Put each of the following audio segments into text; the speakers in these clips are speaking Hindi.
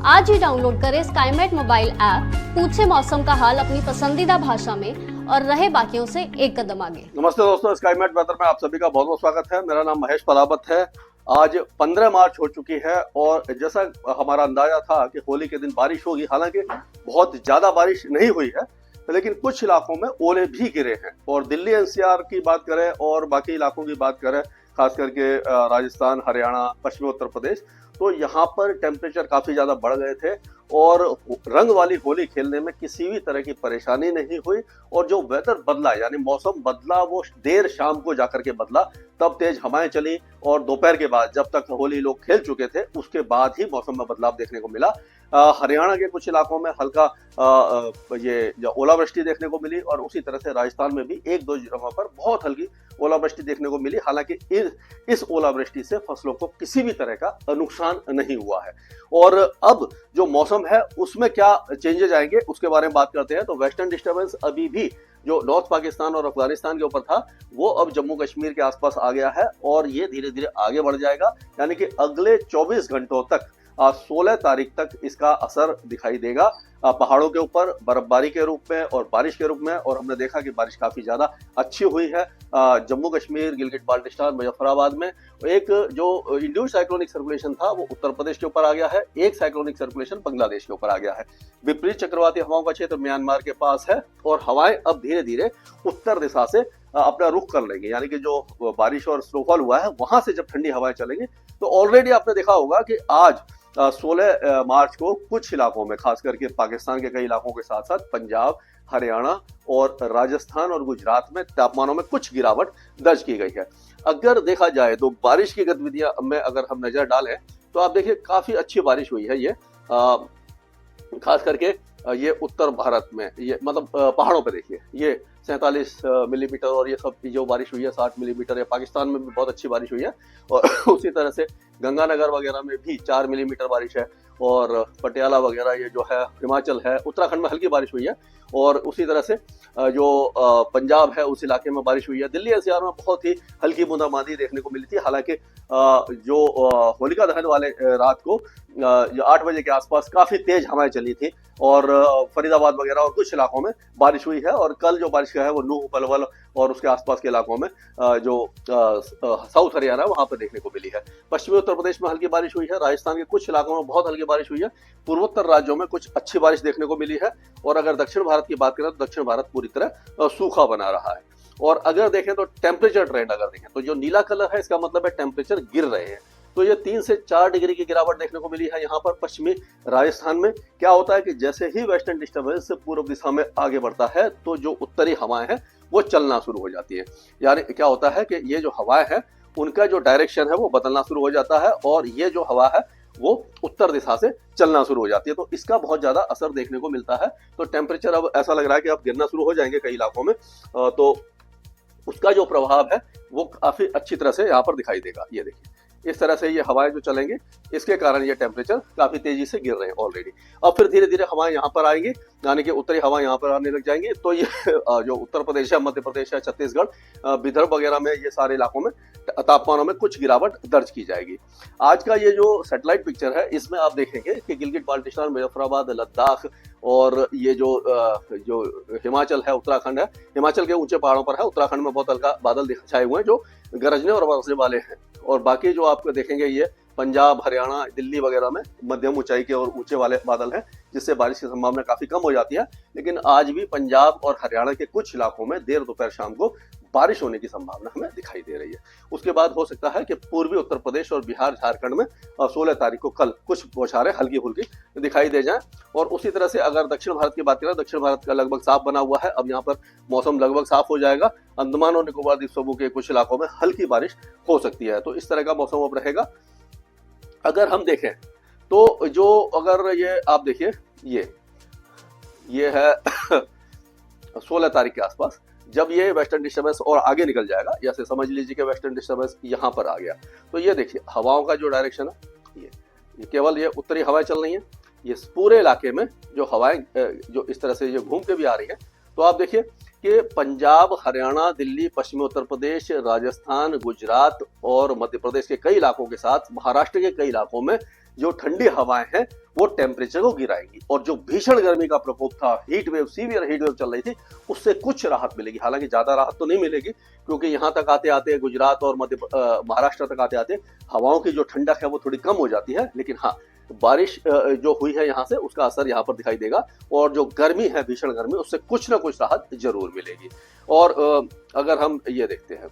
आज ही डाउनलोड करें स्काईमेट मोबाइल ऐप, पूछे मौसम का हाल अपनी पसंदीदा भाषा में और रहे बाकियों से एक कदम आगे। नमस्ते दोस्तों, स्काईमेट वेदर में आप सभी का बहुत बहुत स्वागत है। मेरा नाम महेश पलावत है। आज 15 मार्च हो चुकी है और जैसा हमारा अंदाजा था कि होली के दिन बारिश होगी, हालांकि बहुत ज्यादा बारिश नहीं हुई है, लेकिन कुछ इलाकों में ओले भी गिरे हैं। और दिल्ली एनसीआर की बात करें और बाकी इलाकों की बात करें, खास करके राजस्थान, हरियाणा, पश्चिमी उत्तर प्रदेश, तो यहाँ पर टेम्परेचर काफी ज्यादा बढ़ गए थे और रंग वाली होली खेलने में किसी भी तरह की परेशानी नहीं हुई। और जो वेदर बदला, यानी मौसम बदला, वो देर शाम को जाकर के बदला। तब तेज हवाएं चली और दोपहर के बाद, जब तक होली लोग खेल चुके थे, उसके बाद ही मौसम में बदलाव देखने को मिला। हरियाणा के कुछ इलाकों में हल्का ये जो ओलावृष्टि देखने को मिली और उसी तरह से राजस्थान में भी एक दो जगहों पर बहुत हल्की ओलावृष्टि देखने को मिली। हालांकि इस ओलावृष्टि से फसलों को किसी भी तरह का नुकसान नहीं हुआ है। और अब जो मौसम है उसमें क्या चेंजेस आएंगे उसके बारे में बात करते हैं। तो वेस्टर्न डिस्टर्बेंस अभी भी जो नॉर्थ पाकिस्तान और अफगानिस्तान के ऊपर था, वो अब जम्मू कश्मीर के आसपास आ गया है और ये धीरे धीरे आगे बढ़ जाएगा। यानी कि अगले 24 घंटों तक 16 तारीख तक इसका असर दिखाई देगा पहाड़ों के ऊपर, बर्फबारी के रूप में और बारिश के रूप में। और हमने देखा कि बारिश काफी ज्यादा अच्छी हुई है जम्मू कश्मीर, गिलगिट बाल्टिस्तान, मुजफ्फराबाद में। एक जो इंड्यूस्ड साइक्लोनिक सर्कुलेशन था वो उत्तर प्रदेश के ऊपर आ गया है, एक साइक्लोनिक सर्कुलेशन बांग्लादेश के ऊपर आ गया है। विपरीत चक्रवाती हवाओं का क्षेत्र म्यांमार के पास है और हवाएं अब धीरे धीरे उत्तर दिशा से अपना रुख कर लेंगे। यानी कि जो बारिश और स्नोफॉल हुआ है वहां से जब ठंडी हवाएं चलेंगी, तो ऑलरेडी आपने देखा होगा कि आज 16 मार्च को कुछ इलाकों में, खास करके पाकिस्तान के कई इलाकों के साथ साथ पंजाब, हरियाणा और राजस्थान और गुजरात में तापमानों में कुछ गिरावट दर्ज की गई है। अगर देखा जाए तो बारिश की गतिविधियां में अगर हम नजर डालें तो आप देखिए काफी अच्छी बारिश हुई है। ये खास करके ये उत्तर भारत में, ये मतलब पहाड़ों पे देखिए, ये 47 मिलीमीटर और ये सब जो बारिश हुई है 60 मिलीमीटर। या पाकिस्तान में भी बहुत अच्छी बारिश हुई है और उसी तरह से गंगानगर वगैरह में भी 4 मिलीमीटर बारिश है। और पटियाला वगैरह, ये जो है हिमाचल है, उत्तराखंड में हल्की बारिश हुई है। और उसी तरह से जो पंजाब है उस इलाके में बारिश हुई है। दिल्ली एनसीआर में बहुत ही हल्की बूंदाबांदी देखने को मिली थी। हालांकि जो होलिका दहन वाले रात को 8 बजे के आसपास काफी तेज हवाएं चली थी और फरीदाबाद वगैरह और कुछ इलाकों में बारिश हुई है। और कल जो बारिश है वो नूह, पलवल और उसके आसपास के इलाकों में जो साउथ हरियाणा वहां पर देखने को मिली है। पश्चिमी उत्तर प्रदेश में हल्की बारिश हुई है। राजस्थान के कुछ इलाकों में बहुत हल्की बारिश हुई है। पूर्वोत्तर राज्यों में कुछ अच्छी बारिश देखने को मिली है। और अगर दक्षिण भारत की बात करें तो दक्षिण भारत पूरी तरह सूखा बना रहा है। और अगर देखें तो टेम्परेचर ट्रेंड अगर देखें तो जो नीला कलर है इसका मतलब है टेम्परेचर गिर रहे हैं। तो ये 3 से 4 डिग्री की गिरावट देखने को मिली है यहाँ पर पश्चिमी राजस्थान में। क्या होता है कि जैसे ही वेस्टर्न डिस्टर्बेंस से पूर्व दिशा में आगे बढ़ता है तो जो उत्तरी हवाएं हैं वो चलना शुरू हो जाती है। यानी क्या होता है कि ये जो हवाएं हैं उनका जो डायरेक्शन है वो बदलना शुरू हो जाता है और ये जो हवा है वो उत्तर दिशा से चलना शुरू हो जाती है। तो इसका बहुत ज्यादा असर देखने को मिलता है। तो टेम्परेचर अब ऐसा लग रहा है कि अब गिरना शुरू हो जाएंगे कई इलाकों में। तो उसका जो प्रभाव है वो काफी अच्छी तरह से यहाँ पर दिखाई देगा। ये देखिए, इस तरह से ये हवाएं जो चलेंगे इसके कारण ये टेम्परेचर काफी तेजी से गिर रहे हैं ऑलरेडी। अब फिर धीरे धीरे हवाएं यहाँ पर आएंगी, यानी कि उत्तरी हवाएं यहाँ पर आने लग जाएंगी। तो ये जो उत्तर प्रदेश है, मध्य प्रदेश है, छत्तीसगढ़, विदर्भ वगैरह में, ये सारे इलाकों में तापमानों में कुछ गिरावट दर्ज की जाएगी। आज का ये जो सैटेलाइट पिक्चर है इसमें आप देखेंगे कि गिलगिट बाल्टिस्तान, मुजफ्फराबाद, लद्दाख और ये जो हिमाचल है, उत्तराखंड है, हिमाचल के ऊंचे पहाड़ों पर है, उत्तराखंड में बहुत हल्का बादल छाए हुए हैं जो गरजने और बरसने वाले हैं। और बाकी जो आपको देखेंगे ये पंजाब, हरियाणा, दिल्ली वगैरह में मध्यम ऊंचाई के और ऊंचे वाले बादल हैं, जिससे बारिश की संभावना काफी कम हो जाती है। लेकिन आज भी पंजाब और हरियाणा के कुछ इलाकों में देर दोपहर शाम को बारिश होने की संभावना हमें दिखाई दे रही है। उसके बाद हो सकता है कि पूर्वी उत्तर प्रदेश और बिहार, झारखंड में 16 तारीख को कल कुछ बौछारें हल्की फुल्की दिखाई दे जाएं। और उसी तरह से अगर दक्षिण भारत की बात करें, दक्षिण भारत का लगभग साफ बना हुआ है। अब यहाँ पर मौसम लगभग साफ हो जाएगा। अंडमान और निकोबार द्वीप समूह के कुछ इलाकों में हल्की बारिश हो सकती है। तो इस तरह का मौसम अब रहेगा। अगर हम देखें तो जो अगर ये आप देखिए, ये है 16 तारीख के आसपास, जब ये वेस्टर्न डिस्टर्बेंस और आगे निकल जाएगा, जैसे समझ लीजिए कि वेस्टर्न डिस्टर्बेंस यहाँ पर आ गया, तो ये देखिए हवाओं का जो डायरेक्शन है, ये केवल ये उत्तरी हवाएं चल रही हैं। ये पूरे इलाके में जो हवाएं जो इस तरह से ये घूम के भी आ रही है, तो आप देखिए कि पंजाब, हरियाणा, दिल्ली, पश्चिमी उत्तर प्रदेश, राजस्थान, गुजरात और मध्य प्रदेश के कई इलाकों के साथ महाराष्ट्र के कई इलाकों में जो ठंडी हवाएं हैं वो टेम्परेचर को गिराएंगी और जो भीषण गर्मी का प्रकोप था, heat wave, severe heat wave चल रही थी, उससे कुछ राहत मिलेगी। हालांकि ज्यादा राहत तो नहीं मिलेगी क्योंकि यहाँ तक आते आते गुजरात और महाराष्ट्र तक आते आते हवाओं की जो ठंडक है वो थोड़ी कम हो जाती है, लेकिन हाँ बारिश जो हुई है यहाँ से उसका असर यहाँ पर दिखाई देगा और जो गर्मी है, भीषण गर्मी, उससे कुछ ना कुछ राहत जरूर मिलेगी। और अगर हम ये देखते हैं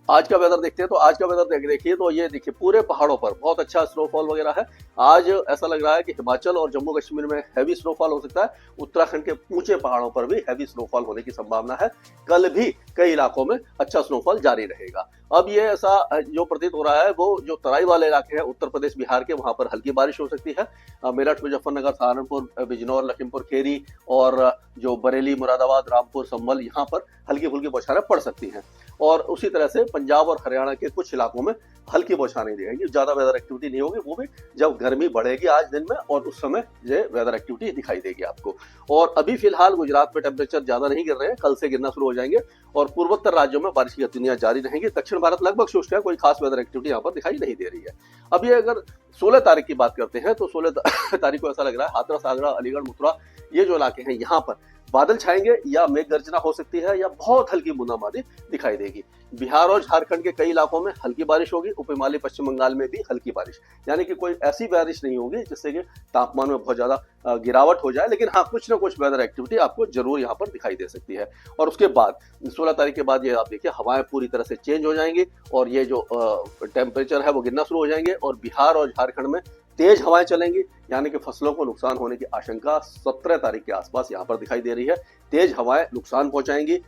आज का वेदर देखते हैं तो आज का वेदर देखिए तो ये देखिए पूरे पहाड़ों पर बहुत अच्छा स्नोफॉल वगैरह है। आज ऐसा लग रहा है कि हिमाचल और जम्मू कश्मीर में हैवी स्नोफॉल हो सकता है, उत्तराखंड के ऊंचे पहाड़ों पर भी हैवी स्नोफॉल होने की संभावना है। कल भी कई इलाकों में अच्छा स्नोफॉल जारी रहेगा। अब ये ऐसा जो प्रतीत हो रहा है वो जो तराई वाले इलाके हैं उत्तर प्रदेश बिहार के, वहां पर हल्की बारिश हो सकती है। मेरठ, मुजफ्फरनगर, सहारनपुर, बिजनौर, लखीमपुर खीरी और जो बरेली, मुरादाबाद, रामपुर, संभल, यहाँ पर हल्की फुल्की बौछारें पड़ सकती हैं। और उसी तरह से पंजाब और हरियाणा के कुछ इलाकों में हल्की बौछारें रहेंगी, ज्यादा वेदर एक्टिविटी नहीं होगी, वो भी जब गर्मी बढ़ेगी आज दिन में और उस समय ये वेदर एक्टिविटी दिखाई देगी आपको। और अभी फिलहाल गुजरात में टेम्परेचर ज्यादा नहीं गिर रहे हैं, कल से गिरना शुरू हो जाएंगे और पूर्वोत्तर राज्यों में बारिश की गतिविधियां जारी रहेंगी। दक्षिण भारत लगभग शुष्क है, कोई खास वेदर एक्टिविटी यहाँ पर दिखाई नहीं दे रही है। अब ये अगर 16 तारीख की बात करते हैं तो 16 तारीख को ऐसा लग रहा है हाथरस, आगरा, अलीगढ़, मथुरा, ये जो इलाके हैं यहाँ पर बादल छाएंगे या मेघ गर्जना हो सकती है या बहुत हल्की बूंदाबांदी दिखाई देगी। बिहार और झारखंड के कई इलाकों में हल्की बारिश होगी, उप हिमालय पश्चिम बंगाल में भी हल्की बारिश, यानी कि कोई ऐसी बारिश नहीं होगी जिससे कि तापमान में बहुत ज्यादा गिरावट हो जाए, लेकिन हाँ कुछ ना कुछ वेदर एक्टिविटी आपको जरूर यहाँ पर दिखाई दे सकती है। और उसके बाद 16 तारीख के बाद ये आप देखिए हवाएं पूरी तरह से चेंज हो जाएंगी और ये जो टेम्परेचर है वो गिरना शुरू हो जाएंगे और बिहार और झारखंड में तेज हवाएं चलेंगी, यानी कि फसलों को नुकसान होने की आशंका 17 तारीख के आसपास यहाँ पर दिखाई दे रही है। तेज हवाएं नुकसान पहुंचाएंगी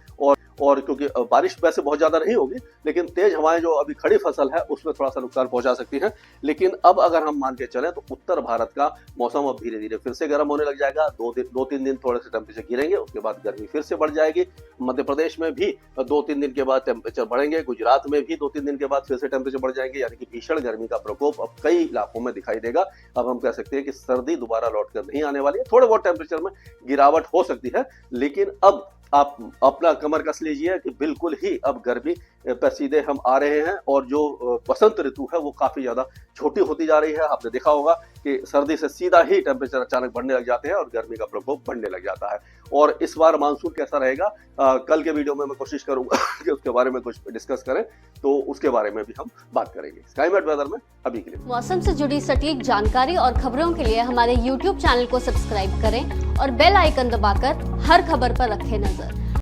और क्योंकि बारिश वैसे बहुत ज्यादा नहीं होगी, लेकिन तेज हवाएं जो अभी खड़ी फसल है उसमें थोड़ा सा नुकसान पहुंचा सकती हैं। लेकिन अब अगर हम मान के चलें तो उत्तर भारत का मौसम अब धीरे धीरे फिर से गर्म होने लग जाएगा। 2-3 दिन थोड़े से टेम्परेचर गिरेंगे, उसके बाद गर्मी फिर से बढ़ जाएगी। मध्य प्रदेश में भी 2-3 दिन के बाद टेम्परेचर बढ़ेंगे, गुजरात में भी 2-3 दिन के बाद फिर से टेम्परेचर बढ़ जाएंगे, यानी कि भीषण गर्मी का प्रकोप अब कई इलाकों में दिखाई देगा। अब हम कह सकते हैं कि सर्दी दोबारा लौट कर नहीं आने वाली है, थोड़े बहुत टेम्परेचर में गिरावट हो सकती है, लेकिन अब आप अपना कमर कस लीजिए कि बिल्कुल ही अब गर्मी पर सीधे हम आ रहे हैं और जो बसंत ऋतु है वो काफी ज्यादा छोटी होती जा रही है। आपने देखा होगा कि सर्दी से सीधा ही टेम्परेचर अचानक बढ़ने लग जाते हैं और गर्मी का प्रकोप बढ़ने लग जाता है। और इस बार मानसून कैसा रहेगा कल के वीडियो में मैं कोशिश करूंगा कि उसके बारे में कुछ डिस्कस करें, तो उसके बारे में भी हम बात करेंगे स्काईमेट वेदर में। अभी के लिए मौसम से जुड़ी सटीक जानकारी और खबरों के लिए हमारे YouTube चैनल को सब्सक्राइब करें और बेल आइकन दबाकर हर खबर पर रखें नजर।